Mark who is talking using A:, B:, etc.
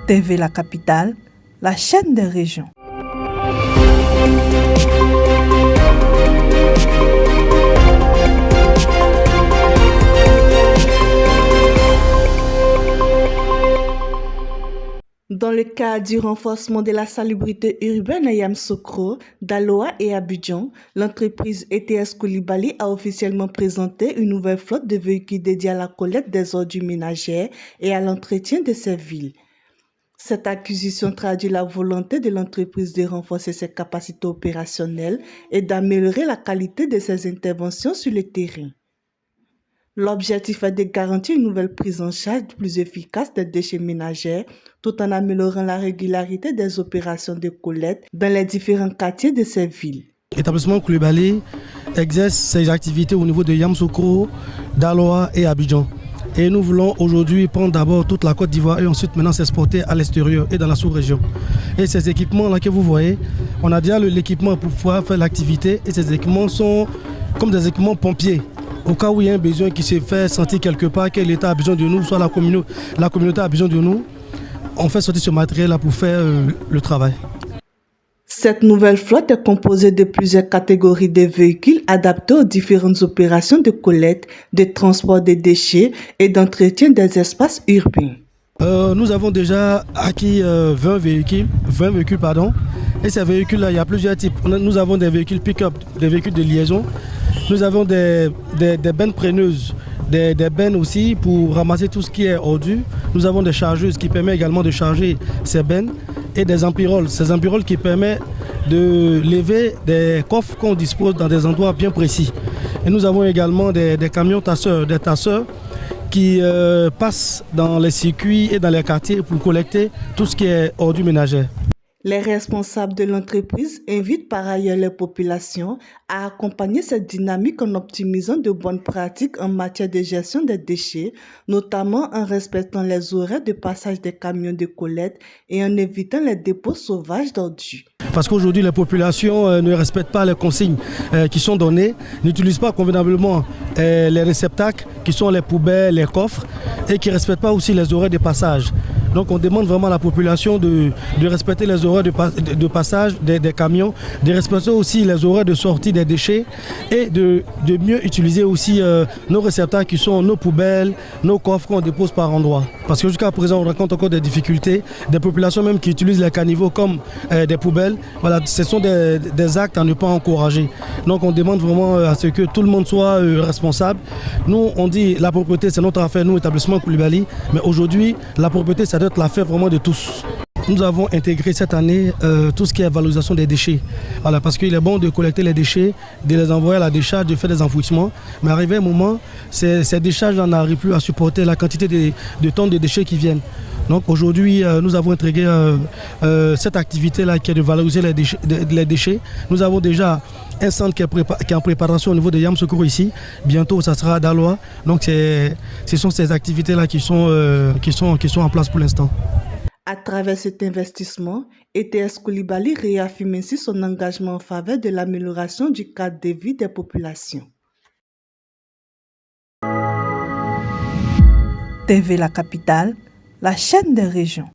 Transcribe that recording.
A: TV La Capitale, la chaîne des régions. Dans le cadre du renforcement de la salubrité urbaine à Yamoussoukro, Daloa et Abidjan, l'entreprise ETS Coulibaly a officiellement présenté une nouvelle flotte de véhicules dédiés à la collecte des ordures ménagères et à l'entretien de ces villes. Cette acquisition traduit la volonté de l'entreprise de renforcer ses capacités opérationnelles et d'améliorer la qualité de ses interventions sur le terrain. L'objectif est de garantir une nouvelle prise en charge plus efficace des déchets ménagers tout en améliorant la régularité des opérations de collecte dans les différents quartiers de ces villes.
B: L'établissement Coulibaly exerce ses activités au niveau de Yamoussoukro, Daloa et Abidjan. Et nous voulons aujourd'hui prendre d'abord toute la Côte d'Ivoire et ensuite maintenant s'exporter à l'extérieur et dans la sous-région. Et ces équipements-là que vous voyez, on a déjà l'équipement pour pouvoir faire l'activité et ces équipements sont comme des équipements pompiers. Au cas où il y a un besoin qui se fait sentir quelque part, que l'État a besoin de nous, soit la communauté a besoin de nous, on fait sortir ce matériel-là pour faire le travail.
A: Cette nouvelle flotte est composée de plusieurs catégories de véhicules adaptés aux différentes opérations de collecte, de transport des déchets et d'entretien des espaces urbains.
B: Nous avons déjà acquis 20 véhicules. Et ces véhicules-là, il y a plusieurs types. Nous avons des véhicules pick-up, des véhicules de liaison. Nous avons des bennes preneuses, des bennes aussi pour ramasser tout ce qui est ordures. Nous avons des chargeuses qui permettent également de charger ces bennes et des empiroles. Ces empiroles qui permettent de lever des coffres qu'on dispose dans des endroits bien précis. Et nous avons également des camions tasseurs, des tasseurs qui passent dans les circuits et dans les quartiers pour collecter tout ce qui est ordures ménagères.
A: Les responsables de l'entreprise invitent par ailleurs les populations à accompagner cette dynamique en optimisant de bonnes pratiques en matière de gestion des déchets, notamment en respectant les horaires de passage des camions de collecte et en évitant les dépôts sauvages d'ordures.
B: Parce qu'aujourd'hui, les populations ne respectent pas les consignes qui sont données, n'utilisent pas convenablement les réceptacles qui sont les poubelles, les coffres et qui ne respectent pas aussi les horaires de passage. Donc on demande vraiment à la population de respecter les horaires de passage des camions, de respecter aussi les horaires de sortie des déchets et de mieux utiliser aussi nos réceptacles qui sont nos poubelles, nos coffres qu'on dépose par endroit. Parce que jusqu'à présent on rencontre encore des difficultés, des populations même qui utilisent les caniveaux comme des poubelles. Voilà, ce sont des actes à ne pas encourager. Donc on demande vraiment à ce que tout le monde soit responsable. Nous on dit la propriété c'est notre affaire, nous établissement Coulibaly, mais aujourd'hui la propriété ça doit être l'affaire vraiment de tous. Nous avons intégré cette année tout ce qui est valorisation des déchets. Voilà, parce qu'il est bon de collecter les déchets, de les envoyer à la décharge, de faire des enfouissements. Mais arrivé un moment, ces décharges n'arrivent plus à supporter la quantité de tonnes de déchets qui viennent. Donc aujourd'hui, nous avons intégré cette activité-là qui est de valoriser les déchets. Nous avons déjà un centre qui est en préparation au niveau de Yamoussoukro ici. Bientôt, ça sera à Daloa. Donc ce sont ces activités-là qui sont en place pour l'instant.
A: À travers cet investissement, ETS Coulibaly réaffirme ainsi son engagement en faveur de l'amélioration du cadre de vie des populations. TV La Capitale, la chaîne des régions.